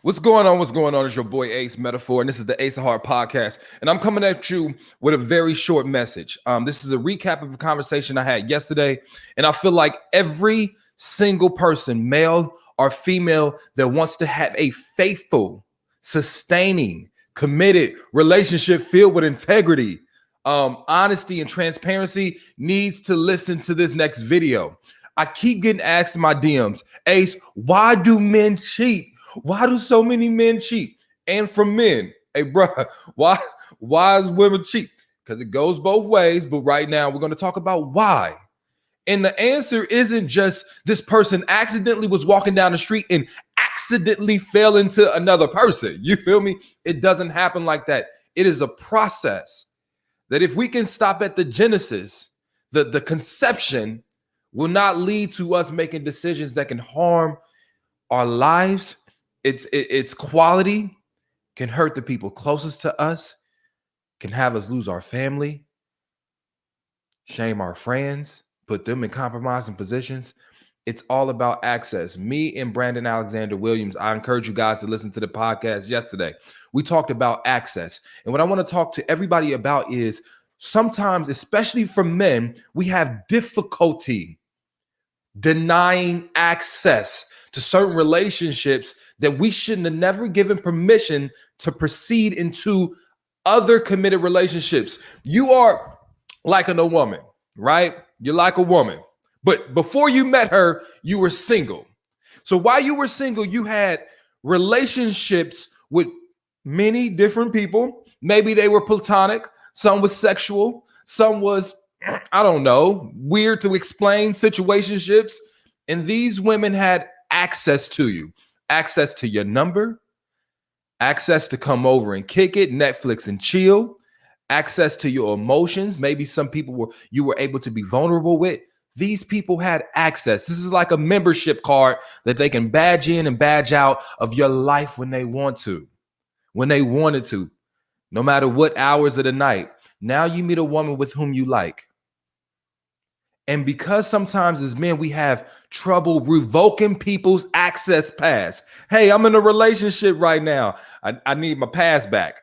What's going on? What's going on? It's your boy Ace Metaphor, and this is the Ace of Heart podcast. And I'm coming at you with a very short message. This is a recap of a conversation I had yesterday, and I feel like every single person, male or female, that wants to have a faithful, sustaining, committed relationship filled with integrity, honesty, and transparency needs to listen to this next video. I keep getting asked in my DMs, Ace, why do men cheat? Why do so many men cheat? And from men, hey, bro, why is women cheat? Because it goes both ways. But right now, we're going to talk about why. And the answer isn't just this person accidentally was walking down the street and accidentally fell into another person. You feel me? It doesn't happen like that. It is a process that if we can stop at the genesis, the conception will not lead to us making decisions that can harm our lives. Its quality can hurt the people closest to us, can have us lose our family, shame our friends, put them in compromising positions. It's all about access. Me and Brandon Alexander Williams, I encourage you guys to listen to the podcast yesterday. We talked about access. And what I want to talk to everybody about is sometimes, especially for men, we have difficulty denying access to certain relationships that we shouldn't have never given permission to proceed into other committed relationships. You are like a woman, right? You're like a woman, but before you met her, you were single. So while you were single, you had relationships with many different people. Maybe they were platonic, some was sexual, some was, I don't know, weird to explain situationships. And these women had access to you, access to your number, access to come over and kick it, Netflix and chill, access to your emotions. Maybe some people you were able to be vulnerable with. These people had access. This is like a membership card that they can badge in and badge out of your life when they want to, when they wanted to, no matter what hours of the night. Now you meet a woman with whom you like. And because sometimes as men, we have trouble revoking people's access pass. Hey, I'm in a relationship right now. I need my pass back.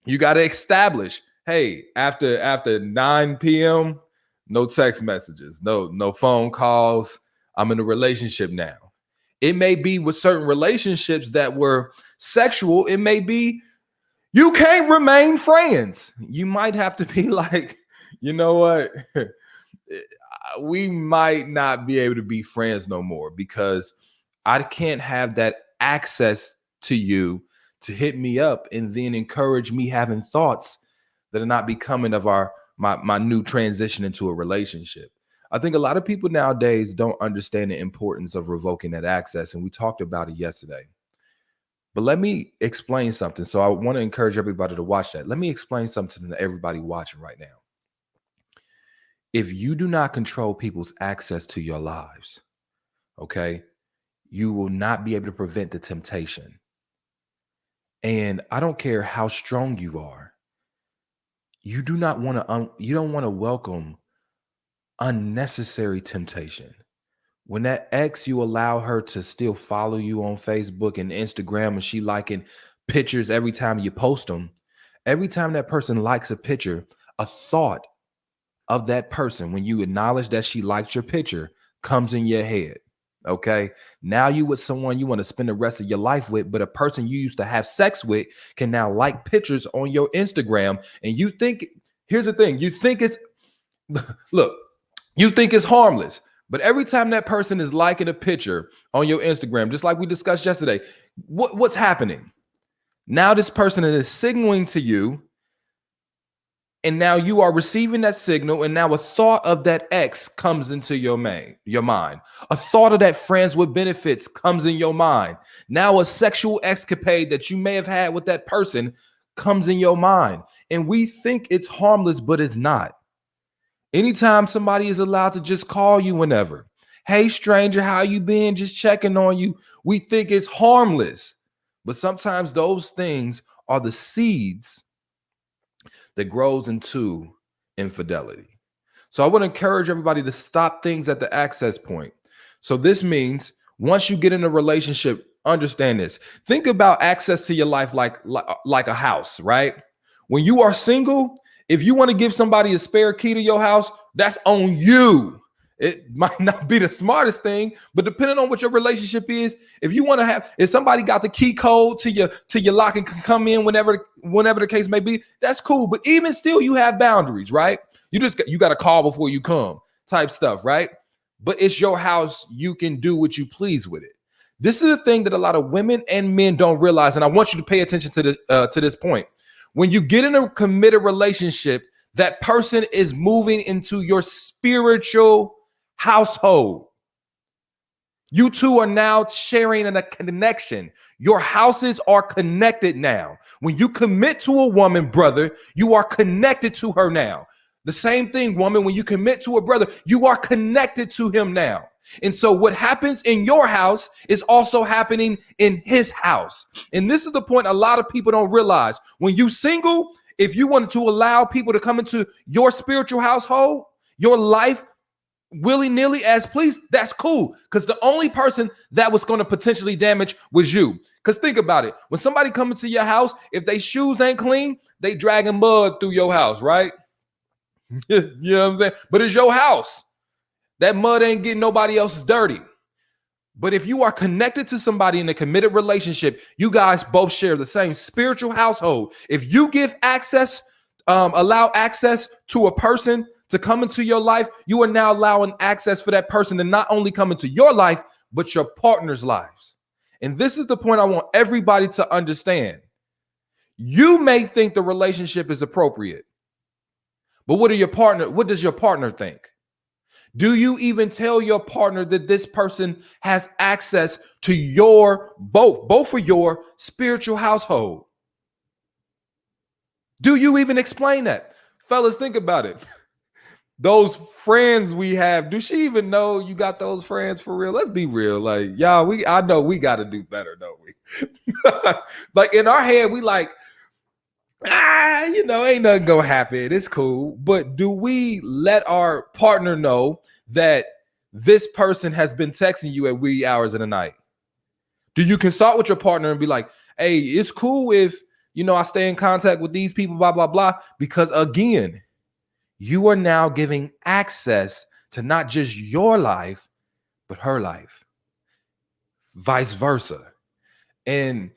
You got to establish, hey, after 9 p.m., no text messages, no phone calls. I'm in a relationship now. It may be with certain relationships that were sexual. It may be you can't remain friends. You might have to be like, you know what? We might not be able to be friends no more because I can't have that access to you to hit me up and then encourage me having thoughts that are not becoming of my new transition into a relationship. I think a lot of people nowadays don't understand the importance of revoking that access, and we talked about it yesterday. But let me explain something. So I want to encourage everybody to watch that. Let me explain something to everybody watching right now. If you do not control people's access to your lives, okay, you will not be able to prevent the temptation. And I don't care how strong you are. You don't want to welcome unnecessary temptation. When that ex, you allow her to still follow you on Facebook and Instagram, and she liking pictures every time you post them. Every time that person likes a picture, a thought of that person, when you acknowledge that she liked your picture, comes in your head. Okay. Now you with someone you want to spend the rest of your life with, but a person you used to have sex with can now like pictures on your Instagram. And you think, here's the thing, you think it's, look, you think it's harmless, but every time that person is liking a picture on your Instagram, just like we discussed yesterday, what's happening? Now this person is signaling to you, and now you are receiving that signal, and now a thought of that ex comes into your mind. A thought of that friends with benefits comes in your mind. Now a sexual escapade that you may have had with that person comes in your mind. And we think it's harmless, but it's not. Anytime somebody is allowed to just call you whenever, hey, stranger, how you been? Just checking on you. We think it's harmless. But sometimes those things are the seeds that grows into infidelity. So I want to encourage everybody to stop things at the access point. So this means once you get in a relationship, Understand this. Think about access to your life like a house, right? When you are single, if you want to give somebody a spare key to your house, that's on you. It might not be the smartest thing, but depending on what your relationship is, if somebody got the key code to your lock and can come in whenever the case may be, that's cool. But even still, you have boundaries, right? You got to call before you come, type stuff, right? But it's your house. You can do what you please with it. This is the thing that a lot of women and men don't realize, and I want you to pay attention to this point. When you get in a committed relationship, that person is moving into your spiritual household. You two are now sharing a connection. Your houses are connected now. When you commit to a woman, brother, you are connected to her now. The same thing, woman, when you commit to a brother, you are connected to him now. And so what happens in your house is also happening in his house. And this is the point a lot of people don't realize. When you single, if you wanted to allow people to come into your spiritual household, your life, willy-nilly as please, that's cool. Because the only person that was going to potentially damage was you. Because think about it. When somebody comes into your house, if their shoes ain't clean, they dragging mud through your house, right? You know what I'm saying? But it's your house. That mud ain't getting nobody else's dirty. But if you are connected to somebody in a committed relationship, you guys both share the same spiritual household. If you give access, allow access to a person to come into your life, you are now allowing access for that person to not only come into your life, but your partner's lives. And this is the point I want everybody to understand. You may think the relationship is appropriate, but what does your partner think? Do you even tell your partner that this person has access to both of your spiritual household? Do you even explain that? Fellas, think about it. Those friends we have, do she even know you got those friends for real? Let's be real. Like, y'all, I know we got to do better, don't we? Like in our head, we like, ain't nothing gonna happen. It's cool. But do we let our partner know that this person has been texting you at wee hours of the night? Do you consult with your partner and be like, hey, it's cool if, I stay in contact with these people, blah, blah, blah. Because again, you are now giving access to not just your life, but her life, vice versa. And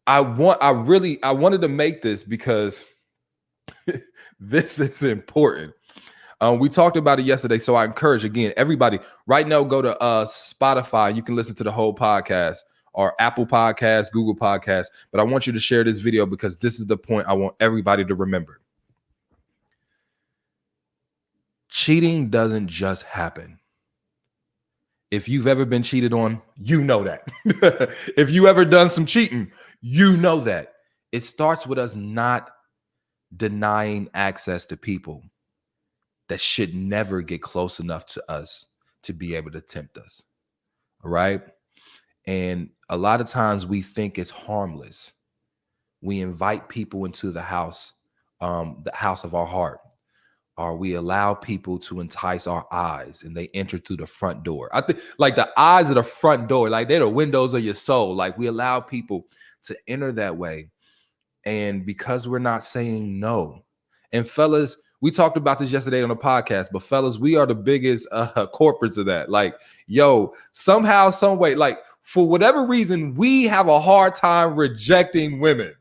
I wanted to make this because this is important. We talked about it yesterday, so I encourage, again, everybody right now, go to Spotify. You can listen to the whole podcast, or Apple Podcasts, Google Podcasts. But I want you to share this video because this is the point I want everybody to remember. Cheating doesn't just happen. If you've ever been cheated on, you know that. If you ever done some cheating, you know that. It starts with us not denying access to people that should never get close enough to us to be able to tempt us. All right. And a lot of times we think it's harmless. We invite people into the house of our heart, or we allow people to entice our eyes and they enter through the front door. I think like the eyes of the front door, like they're the windows of your soul. Like we allow people to enter that way. And because we're not saying no, and fellas, we talked about this yesterday on the podcast, but fellas, we are the biggest corporates of that. Like, yo, somehow, some way, like for whatever reason, we have a hard time rejecting women.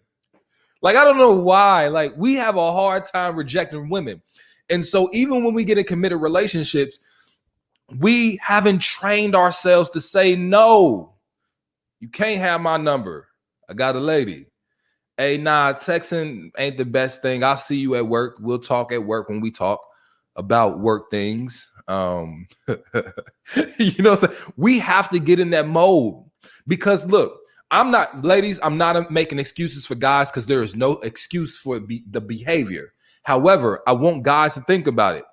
Like, I don't know why, like we have a hard time rejecting women. And so even when we get in committed relationships, we haven't trained ourselves to say, no, you can't have my number. I got a lady. Hey, nah, texting ain't the best thing. I'll see you at work. We'll talk at work when we talk about work things. We have to get in that mode because look, I'm not making excuses for guys because there is no excuse for the behavior. However, I want guys to think about it.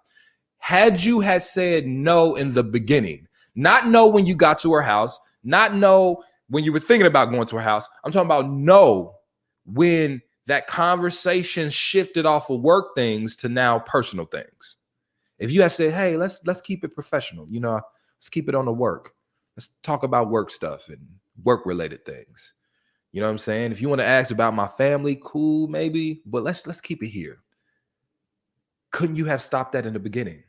Had you said no in the beginning, not no when you got to her house, not no when you were thinking about going to her house. I'm talking about no when that conversation shifted off of work things to now personal things. If you had said, hey, let's keep it professional, let's keep it on the work. Let's talk about work stuff and work-related things. You know what I'm saying? If you want to ask about my family, cool, maybe, but let's keep it here. Couldn't you have stopped that in the beginning?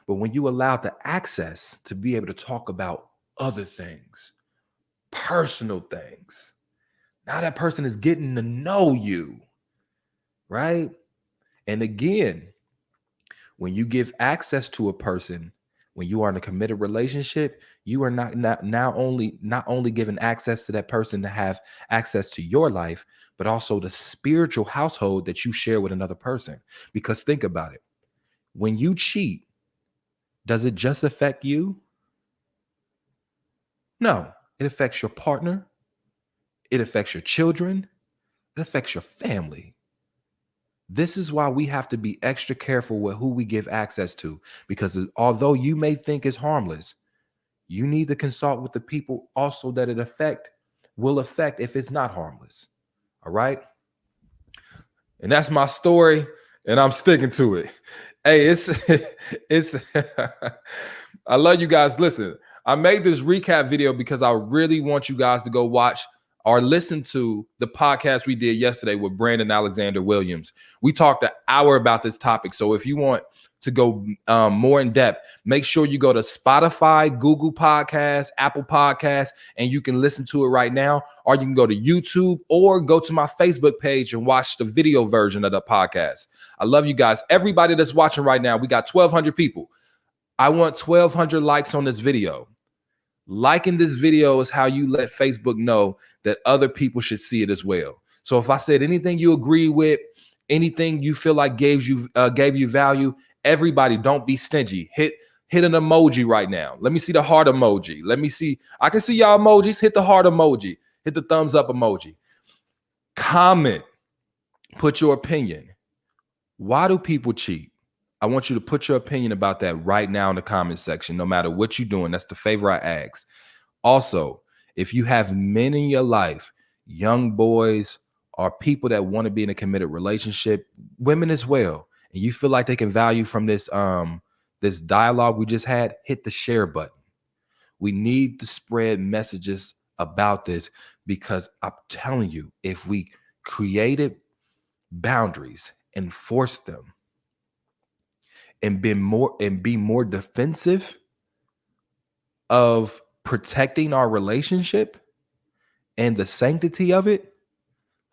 But when you allowed the access to be able to talk about other things, personal things, now that person is getting to know you, right? And again, when you give access to a person, when you are in a committed relationship, you are not only giving access to that person to have access to your life, but also the spiritual household that you share with another person. Because think about it. When you cheat, does it just affect you? No, it affects your partner. It affects your children. It affects your family. This is why we have to be extra careful with who we give access to, because although you may think it's harmless, you need to consult with the people also that will affect if it's not harmless. All right. And that's my story, and I'm sticking to it. Hey, it's I love you guys. Listen, I made this recap video because I really want you guys to go watch or listen to the podcast we did yesterday with Brandon Alexander Williams. We talked an hour about this topic. So if you want to go more in depth, make sure you go to Spotify, Google Podcasts, Apple Podcasts, and you can listen to it right now. Or you can go to YouTube or go to my Facebook page and watch the video version of the podcast. I love you guys. Everybody that's watching right now, we got 1,200 people. I want 1,200 likes on this video. Liking this video is how you let Facebook know that other people should see it as well. So if I said anything you agree with, anything you feel like gave you value, everybody, don't be stingy. Hit an emoji right now. Let me see the heart emoji. Let me see. I can see y'all emojis. Hit the heart emoji. Hit the thumbs up emoji. Comment. Put your opinion. Why do people cheat? I want you to put your opinion about that right now in the comment section, no matter what you're doing. That's the favor I ask. Also, if you have men in your life, young boys or people that want to be in a committed relationship, women as well, and you feel like they can value from this this dialogue we just had, hit the share button. We need to spread messages about this, because I'm telling you, if we created boundaries, enforce them, and be more defensive of protecting our relationship and the sanctity of it,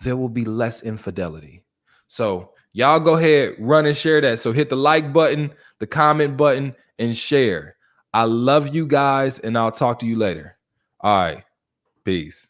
there will be less infidelity. So y'all go ahead, run and share that. So hit the like button, the comment button, and share. I love you guys, and I'll talk to you later. All right. Peace.